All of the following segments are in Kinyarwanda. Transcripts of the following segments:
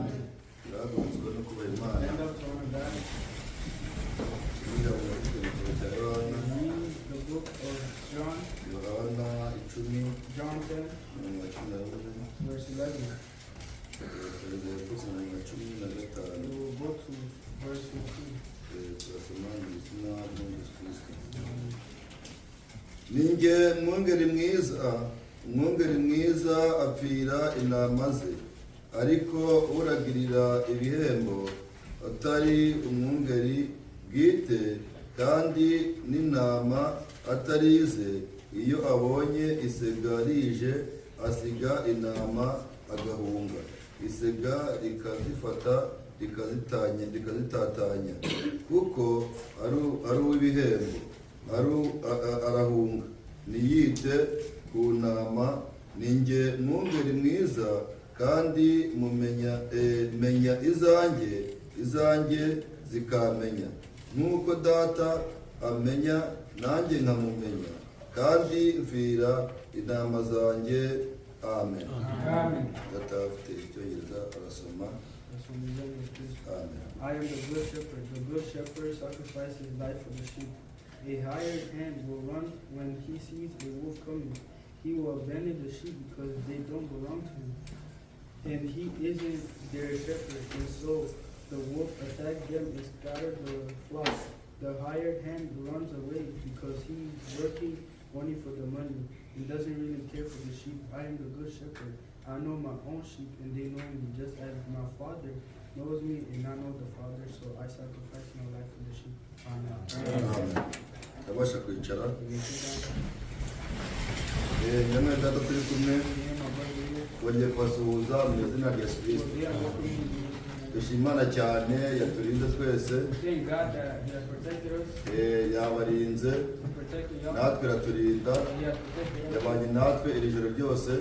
Stand up to honor God. Read the book of John. John 10, verse 11. We will go to verse 15. Ninge umwungeri mwiza apfira intama ze, ariko uragirira ibihembo atari umwungeri bwite kandi n'intama atari ize, iyo abonye isega rije asiga intama agahunga, isega rikazifata rikazitatanya, kuko ari uw'ibihembo, arahunga niyite ku ntama. Ninjye mwungeri mwiza, kandi menya izanjye zikamenya, nk'uko data amenya nanjye nkamumenya, kandi mvira intama zanjye. Amen. Data afite icyongereza arasoma. Amen. I am the good shepherd. The good shepherd sacrifices his life for the sheep. A hired hand will run when he sees a wolf coming. He will abandon the sheep because they don't belong to him, and he isn't their shepherd. And so the wolf attacks them and scatters the flock. The hired hand runs away because he's working only for the money and doesn't really care for the sheep. I am the good shepherd. I know my own sheep, and they know me, just as my Father knows me, and I know the Father, so I sacrifice my life for the sheep. Amen. Ndabasha kwicara. Nyamara data turi kumwe, twongeye kubasuhuza mu izina rya Yesu Kristo. Dushimana cyane yaturinze twese, yabarinze natwe raturinda, yabanye natwe iri joro ryose.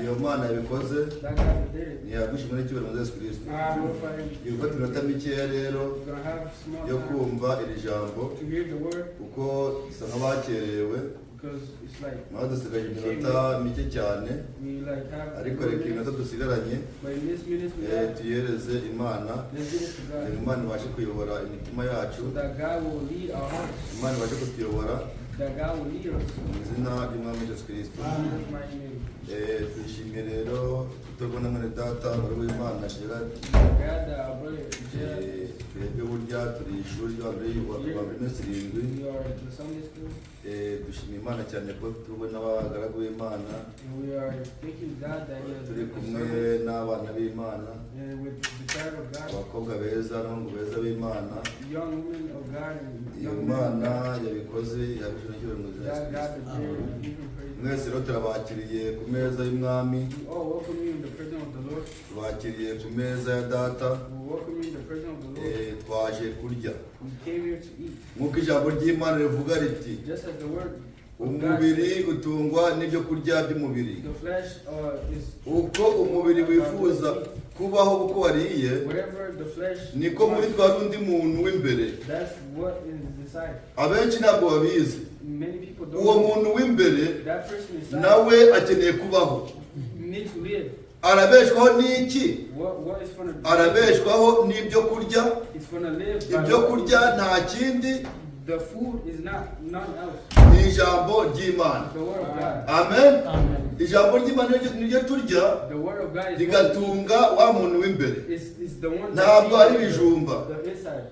Iyo Mana yabikoze ntiyagwishimwe n'icyubahiro muri Yesu Kristo. Gufata iminota mikeya rero yo kumva iri jambo, kuko isa nk'abakerewe, naho dusigaje iminota mike cyane, ariko reka iminota dusigaranye tuyereze Imana, Imana ibashe kuyobora imitima yacu, Imana ibashe kutuyobora mu izina ry'Umwami Yesu Kristo. Twishimiye rero tutobona mwene data wari w'Imana Gerard. Twebwe burya turi ishuri ry'abaminisitiri irindwi. Dushimiye Imana cyane ko tubona abagaragu b'Imana, turi kumwe n'abana b'Imana, abakobwa beza n'abahungu beza b'Imana. Iyo Mana yabikoze yabishije n'icyo mu izina rya Yesu Kristo. Mwese rero turabakiriye ku meza y'Umwami, tubakiriye ku meza ya Data. Twaje kurya nk'uko ijambo ry'Imana rivuga riti, umubiri utungwa n'ibyo kurya by'umubiri. Uko umubiri wifuza kubaho uko wariye, niko muri twa undi muntu w'imbere. Abenshi ntabwo babizi, uwo muntu w'imbere nawe akeneye kubaho. Arabeshwaho n'iki? Arabeshwaho n'ibyo kurya. Ibyo kurya nta kindi, ni ijambo ry'Imana. Amen. Ijambo ry'Imana niryo turya rigatunga wa muntu w'imbere. Ntabwo ari ibijumba,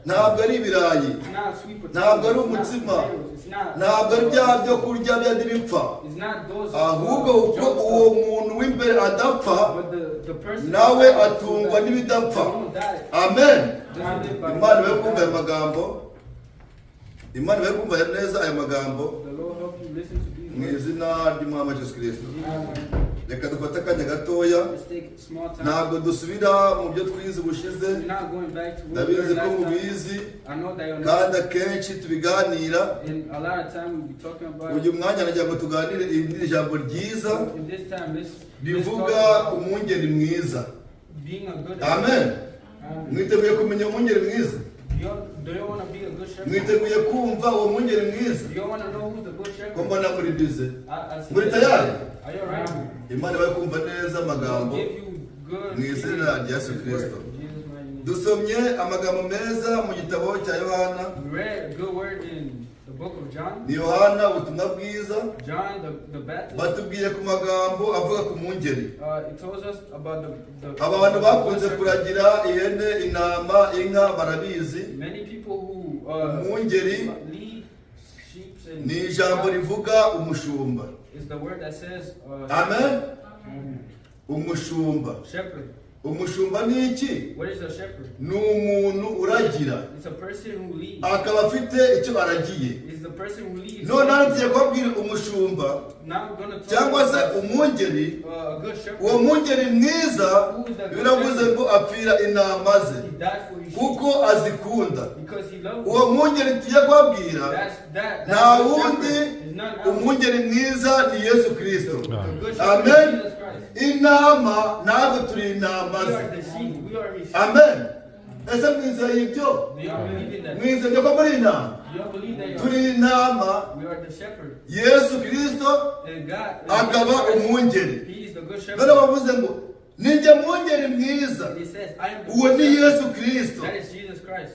ntabwo ari ibirayi, ntabwo ari umutsima, ntabwo ari bya byo kurya byandi bipfa, ahubwo uko uwo muntu w'imbere adapfa, nawe atungwa n'ibidapfa. Amen. Imana ibe kumva aya magambo, Imana ibe kumva neza aya magambo mu izina ry'Umwami Yesu Kristo. Reka dufate akanya gatoya, ntabwo dusubira mu byo twize ubushize, ndabizi ko mubizi kandi akenshi tubiganira. Uyu mwanya nagira ngo tuganire iri jambo ryiza rivuga umwungeri mwiza. Amen. Mwiteguye kumenya umwungeri mwiza? Mwiteguye kumva uwo mwungeri mwiza? Ko mbona muri bize, muri tayari? Imana ibaye kumva neza amagambo good mu izina rya Yesu His Kristo. word. In Jesus' mighty name. Dusomye amagambo meza mu gitabo cya Yohana. We read a good word in the book of John. Ni Yohana ubutumwa bwiza. John the Baptist. Batubwiye ku magambo avuga ku mwungeri. It tells us about the Aba bantu bakunze kuragira ihene, intama, inka barabizi. many people who Umwungeri lead sheep and ni ijambo rivuga umushumba. is the word that says Amen. Umushumba. shepherd. Umushumba ni iki? What is a shepherd? Ni umuntu uragira. It's a person who leads. Akaba afite icyo aragiye. It's the person who leads. None hano tugiye kubabwira umushumba Now I'm going to cyangwa talk se about umwungeri. a good shepherd. Uwo mwungeri mwiza biravuze ngo apfira intama ze He died for his sheep kuko azikunda. because he loved Uwo them. mwungeri tugiye kubabwira That nta good wundi, shepherd is none else. umwungeri mwiza ni Yesu Kristo. The good shepherd Amen. is Jesus Christ. Intama ntabwo turi intama We ze. are the sheep. We are his sheep. Amen. Ese mwizeye ibyo? Do y'all believe in that? Mwizeye ko muri intama? Do y'all believe that Turi intama. we are the shepherd? Yesu Kristo And God akaba umwungeri. He is the good None shepherd. bavuze ngo ninjye mwungeri mwiza. He says, I am the Uwo good ni shepherd. Yesu Kristo. That is Jesus Christ.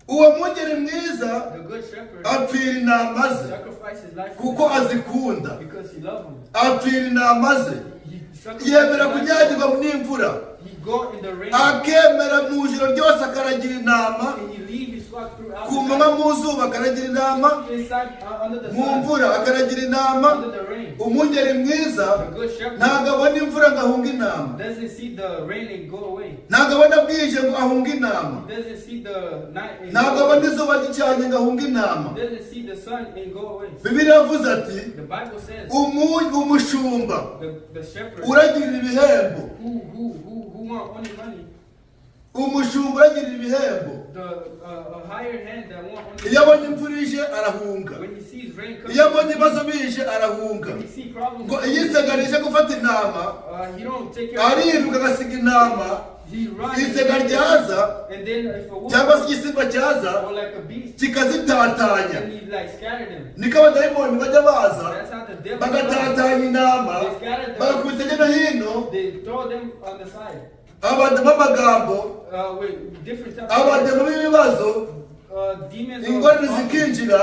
Uwo mwungeri mwiza The good shepherd apfira intama ze sacrificed his life kuko azikunda. because he loved them. Apfira intama ze. He sacrificed Yemera his life. kunyagirwa mu n'imvura. He go in the rain Akemera mu ijoro ryose akaragira intama. and he leave his flock throughout Ku the manywa night. mu zuba akaragira intama. Inside, under the Mu sun, mvura akaragira intama. under the rain. Umwungeri mwiza The good shepherd ntabwo abona imvura ngo ahunge intama. doesn't see the rain and go away. Ntabwo abona bwije ngo ahunge intama. He doesn't see the night and Ntabwo go abona away. izuba gicanye ngo ahunge intama. He doesn't see the sun and go away. Bibiliya yavuze ati The Bible says umushumba the shepherd uragirira ibihembo. who want only money, Umushumba uragirira ibihembo. the a hired hand that want only Iyo abonye imvura ije arahunga. when he sees rain coming, Iyo abonye ibibazo bije arahunga. when he see problems, Ngo yisegarije gufata intama he don't take care of ariruka agasiga intama. he runs Isega ryaza and then if a wolf cyangwa se igisimba cyaza or like a beast kikazitatanya. and he like scatter them. Niko abadayimoni bajya baza That's how the devil bagatatanya intama bagakubita hirya no hino. they throw them on the side Abadamu b'amagambo, with different types abadamu b'ibibazo, demons ingorane zikinjira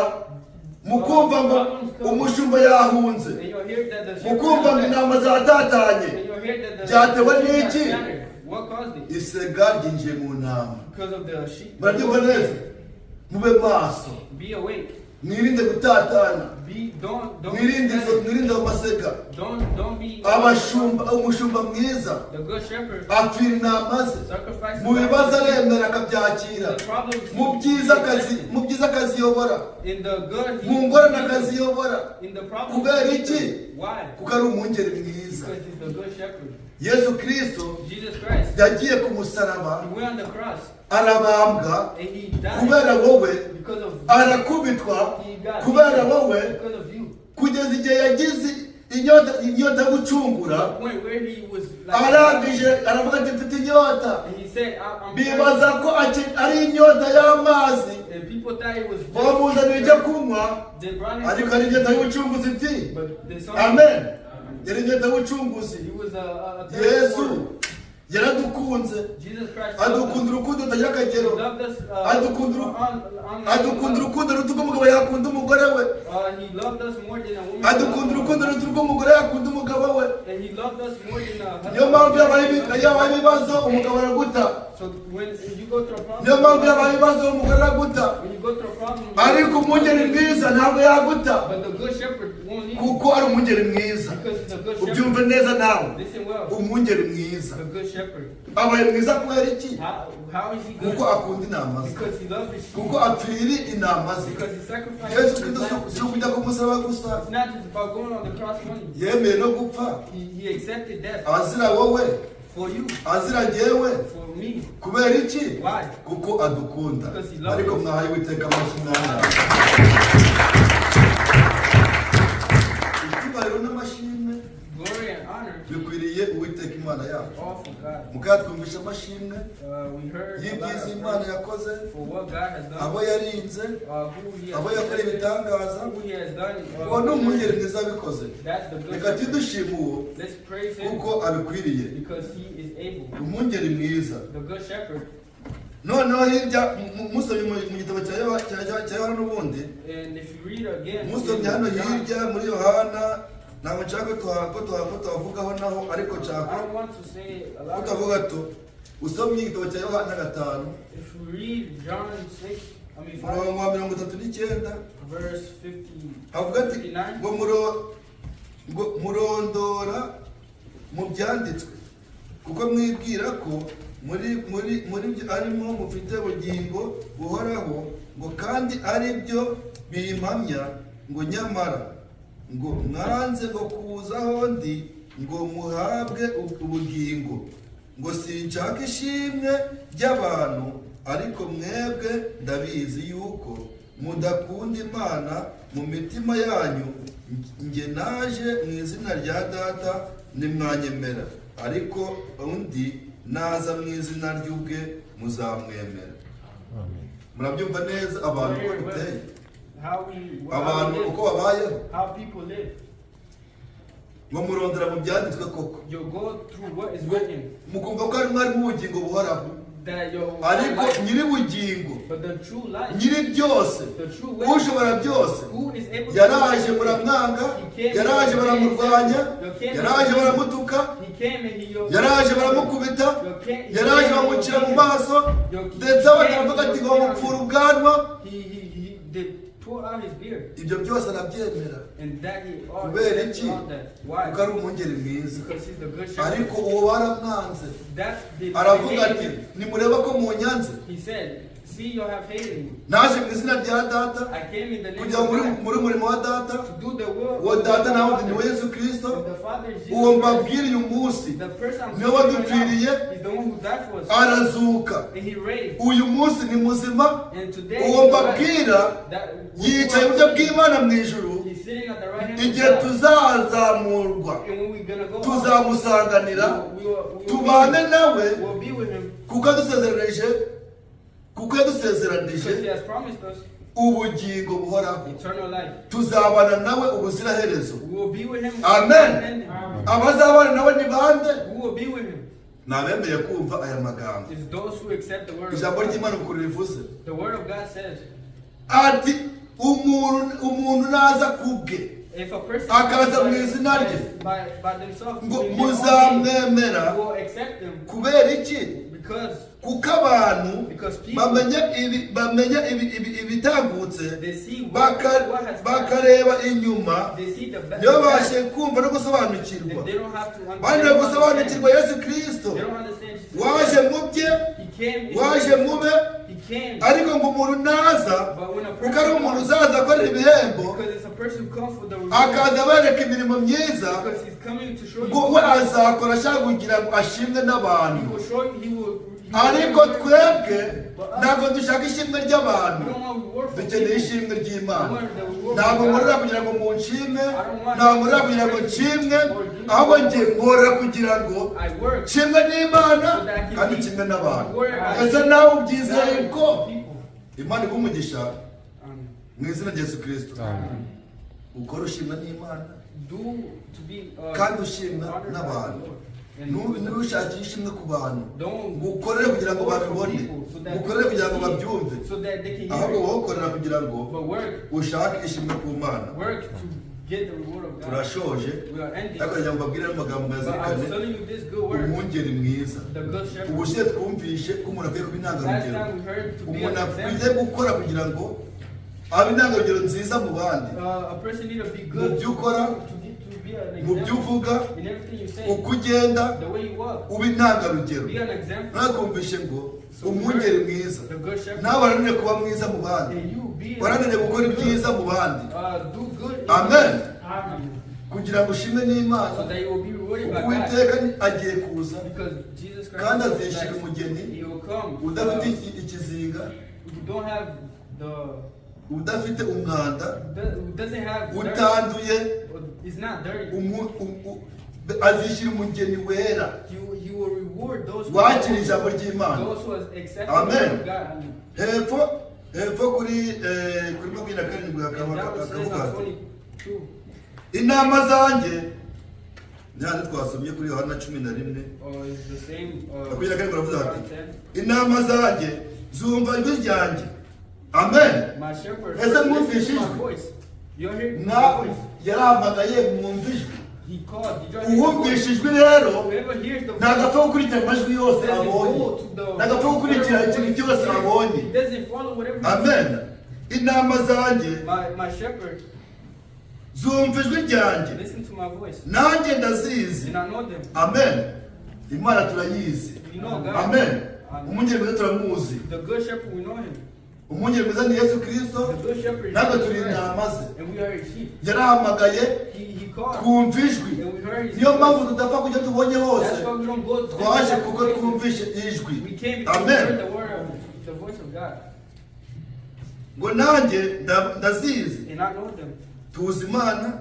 mukumva ngo umushumba yahunze, and you'll hear that the mukumva ngo intama zatatanye. and you'll hear that the Byatewe sheep got n'iki? scattered. What caused it? Isega ryinjiye mu ntama. Because of the sheep. Murabyumva neza? Mube maso, Be awake. mwirinde gutatana, Don't mwirinde amasega. don't be Umushumba mwiza the good shepherd. apfira intama ze. Sacrifice Mu bibazo aremera akabyakira. the problems. Mu byiza akaziyobora. In the good. Mu ngorane akaziyobora. In the problems. Kubera iki? Why? Kuko ari umwungeri mwiza. Because he's the good shepherd. Yesu Kristo Jesus Christ. yagiye ku musaraba He went on the cross arabambwa and he died kubera wowe, because of you. arakubitwa He got kubera beaten wowe, because of you. kugeza igihe yagize inyota yo gucungura. The point where he was Arangije aravuga ati mfite inyota. and he said, I'm Bibaza ko ari inyota y'amazi. and people thought it was Bamuzanira icyo kunywa they brought him ariko ari inyota y'ubucunguzi iti. but they saw Amen. Yari inyota y'ubucunguzi. he was a Yesu yaradukunze. Jesus Christ Adukunda urukundo rutagira akagero. loved us Adukunda urukundo ruta uko umugabo yakunda umugore we. he loved us more than a woman Adukunda urukundo ruta uko umugore yakunda umugabo we. and he loved us more than a husband. Niyo mpamvu yabaye ibibazo umugabo araguta. So when you go through a problem, Niyo mpamvu yabaye ibibazo umugore araguta. when you go through a problem, Ariko umwungeri mwiza ntabwo yaguta. but the good shepherd won't leave you Kuko ari umwungeri mwiza. because he's a good shepherd. Ubyumve neza nawe. Listen well. Umwungeri mwiza. The good shepherd. Abaye mwiza kubera iki? How is he good? Kuko akunda intama ze. Because he loves his sheep. Kuko apfira intama ze. Because he sacrificed Yesu his Kristo life. si ukujya ku musaraba gusa. It's not just about going on the cross money. Yemeye no gupfa. He accepted death Azira wowe. for you, Azira jyewe. for me. Kubera iki? Why? Kuko adukunda. Because he loves Ariko us. mwahaye Uwiteka amashyi mwana. Icyubahiro n'amashimwe Glory and honor bikwiriye Uwiteka Uwiteka Imana yacu. All for God. Mukatwumvisha amashimwe We heard a lot y'ibyiza of Imana praise yakoze, for what God has done, abo yarinze, who He abo has yakoreye protected, ibitangaza. who He has done. Uwo ni umwungeri mwiza abikoze. That's the good Reka shepherd. tudushime uwo Let's praise Him kuko abikwiriye. because He is able. Umwungeri mwiza. The good shepherd. Noneho hirya musomye mu gitabo cya Yohana n'ubundi, And if you read again, musomye hano hirya muri Yohana, ntabwo nshaka ko tuhavugaho naho, ariko I nshaka don't want to say a lot. utavuga to usomye igitabo cya Yohana 5 If you read John 6, umurongo wa 39 verse 50, havuga ati 59. ngo murondora mu byanditswe kuko mwibwira ko muri byo arimo mufite ubugingo buhoraho, ngo kandi ari byo bimpamya, ngo nyamara ngo mwanze ngo kuzaho ndi ngo muhabwe ubugingo, ngo sinshaka ishimwe ry'abantu, ariko mwebwe ndabizi yuko mudakunda Imana mu mitima yanyu. Nge naje mu izina rya Data nimwanyemera, ariko undi naza mu izina ry'ubwe muzamwemera. Murabyumva neza abantu uko biteye, abantu uko babayeho, ngo murondera mu byanditswe koko, mukumva ko ari mwari mu bugingo buhoraho, ariko nyiri bugingo, nyiri byose, ushobora byose yaraje muramwanga, yaraje baramurwanya, yaraje baramutuka, yaraje baramukubita, yaraje bamucira mu maso, ndetse bakavuga ati ngo mupfura ubwanwa. Ibyo byose arabyemera. Kubera iki? Kuko ari umwungeri mwiza. Ariko uwo baramwanze, aravuga ati nimureba ko munyanze, naje mu izina rya Data kugira ngo muri umurimo wa Data, uwo Data nawe ni Yesu Kristo, uwo mbabwira uyu munsi niwe wadupfiriye, arazuka, uyu munsi ni muzima. Uwo mbabwira yicaye iburyo bw'Imana mu ijuru, igihe tuzazamurwa tuzamusanganira, tubane nawe, kuko yadusezeranije ubugingo buhoraho, tuzabana nawe ubuziraherezo. Amen. Abazabana nawe ni bande? Ni abemeye kumva aya magambo. Ijambo ry'Imana uko rivuze ati umuntu naza kubwe akaza mu izina rye, ngo muzamwemera. Kubera iki? Kuko abantu bamenya ibitambutse, bakareba inyuma, niyo babashe kumva no gusobanukirwa. Bandi gusobanukirwa Yesu Kristo waje mu bye, waje mube, ariko ngo umuntu naza, kuko ari umuntu uzaza akorera ibihembo, akaza abereka imirimo myiza, ngo we azakora ashaka kugira ngo ashimwe n'abantu. Ariko twebwe ntabwo dushaka ishimwe ry'abantu, dukeneye ishimwe ry'Imana. Ntabwo nkorera kugira ngo munshime, ntabwo nkorera kugira ngo nshimwe, ahubwo njye nkorera kugira ngo nshimwe n'Imana kandi nshimwe n'abantu. Ese nawe ubyizeye ko Imana iguha umugisha mu izina rya Yesu Kristo? Ukora ushimwa n'Imana kandi ushimwa n'abantu. Ntushakire ishimwe ku bantu ngo ukorere kugira ngo babibone, ukorere kugira ngo babyumve, ahubwo wowe ukorera kugira ngo ushake ishimwe ku Mana. Turashoje, ariko kugira ngo mbabwire n'amagambo yazirikane umwungeri mwiza. Ubushize twumvishe ko umuntu akwiye kuba intangarugero, umuntu akwiye gukora kugira ngo abe intangarugero nziza mu bandi, mu byo ukora, mu byo uvuga, uko ugenda, uba intangarugero. Ntakumvishe ngo umwungeri mwiza nawe waranire kuba mwiza mu bandi, waranire gukora ibyiza mu bandi. Amen. Kugira ngo ushime n'Imana, Uwiteka agiye kuza kandi azishira umugeni udafite ikizinga, udafite umwanda, utanduye, azishyira umugeni wera He will reward those wakira ijambo ry'Imana. who accept Amen. the word of God. Hepfo kuri 27 And that was says akavuga on ati 22. intama zanjye ntihandi twasomye kuri Yohana 11 It's the same. Makumyabiri na karindwi baravuga John bati 10. intama zanjye zumva ijwi ryanjye. Amen. My shepherd Ese mwumvise listens to my ijwi? voice. You hear Na my voice? yarahamagaye mwumva ijwi. He called. Did you hear the Uwumvishe voice? ijwi rero Whoever hears the ntabwo apfa gukurikira amajwi yose doesn't abonye, go to the ntabwo apfa gukurikira ikintu cyose abonye. He doesn't follow whatever. Amen. Intama zanjye My shepherd zumva ijwi ryanjye, listen to my voice. nanjye ndazizi. And I know them. Amen. Imana turayizi. We know God. Amen. Umwungeri mwiza turamuzi. The good shepherd, we know him. Umwungeri mwiza ni Yesu Kristo, The good shepherd is natwe Jesus turi Christ. intama ze. And we are his sheep. Yarahamagaye He called. twumva ijwi. And we heard his Niyo voice. mpamvu tudapfa kujya tubonye hose, That's why we don't go to twaje different kuko places. twumvishe We ijwi. came because we Amen. heard the voice of God. Ngo nanjye ndazizi. And I know them. Tuzi Imana,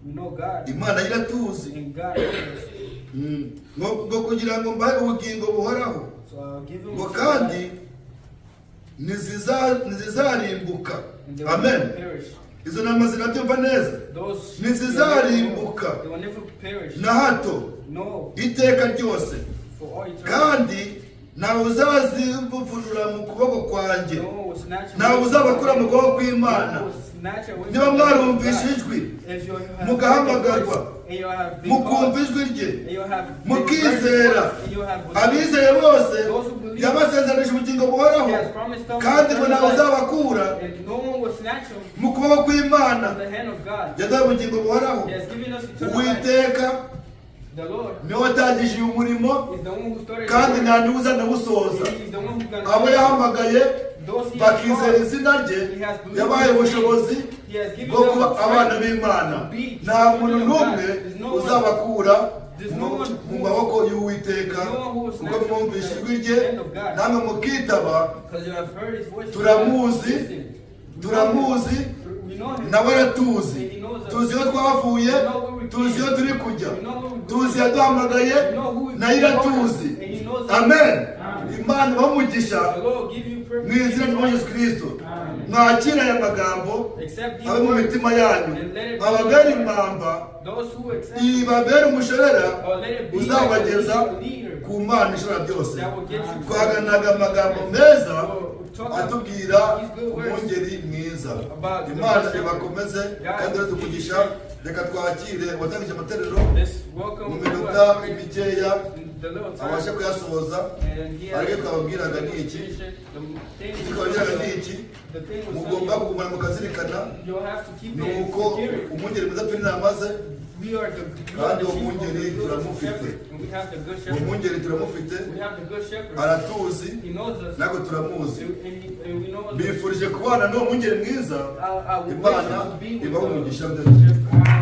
We know God. Imana iratuzi. And God knows us. Ngo kugira ngo mbahe ubugingo buhoraho, So I'll give him ngo a kandi ntizizarimbuka. and they will Amen. never perish. Izo nama zirabyumva neza. Those Ntizizarimbuka they will never perish. na hato No, iteka ryose, for all eternity. kandi ntawe uzazivuvunura mu kuboko kwanjye, No one will snatch away ntawe uzabakura mu kuboko kw'Imana. No one will snatch away Niba from the hand of mwarumvishe God. ijwi, If you have mugahamagarwa, and you have been mukumva called, ijwi rye, and you have been mukizera, and you have abizeye bose those who believe, yabasezeranije ubugingo buhoraho, He has promised them kandi ngo ntawe eternal life, uzabakura and no one will snatch them mu kuboko kw'Imana. from the hand of God. Yaduhaye ubugingo buhoraho. He has given us eternal life. Uwiteka The Lord niwe watangije uyu murimo, is the one who started kandi the nta work. n'uza ndawusoza. He is the one who's going Abo to yahamagaye those he has bakizera called. izina rye, He has believed yabahaye in his ubushobozi name. He has given bwo them kuba the abana strength b'Imana. to be Nta muntu children of n'umwe God. There's no one- uzabakura there's no one mu who- maboko y'Uwiteka, no one who will kuko snatch you mwumvishe from ijwi the rye, hand of God. namwe mukitaba. Because you have heard his voice. Turamuzi, Listen. turamuzi, We know him. nawe aratuzi. And he knows us. Tuzi iyo twavuye, We know where we tuzi iyo came. turi kujya, We know where we're tuzi going. yaduhamagaye, We know who we nayo iratuzi. And he knows us. Amen. Amen. Imana ibamugisha The Lord give you mu perfect izina rya Yesu Kristo. Amen. Mwakira aya magambo Accept these abe mu words. mitima yanyu, And let it be ababere impamba, those who accept ibabere umushorera or let it be uzabageza like a leader ku Mana ishobora byose. that will get you Twaganaga amagambo meza talk atubwira these good words umwungeri mwiza. about the Imana worship. ibakomeze kandi iradukundisha. Reka twakire watangije amaterero Let's welcome mu the minota Lord. mikeya The Lord abashe time. kuyasohoza. And he has Ariko twababwiraga ni iki? Icyo twababwiraga ni iki? The thing was Mugomba kugumana mukazirikana you'll have to keep ni it uko secure. umwungeri mwiza turi intama ze. We are the Kandi sheep of umwungeri the good turamufite. shepherd. And we have the good shepherd. Umwungeri turamufite, We have the good shepherd. aratuzi, He knows us. natwe turamuzi. And we know us. Mbifurije kubana n'uwo mwungeri mwiza. I wish Imana you to be with ibahe the umugisha. shepherd.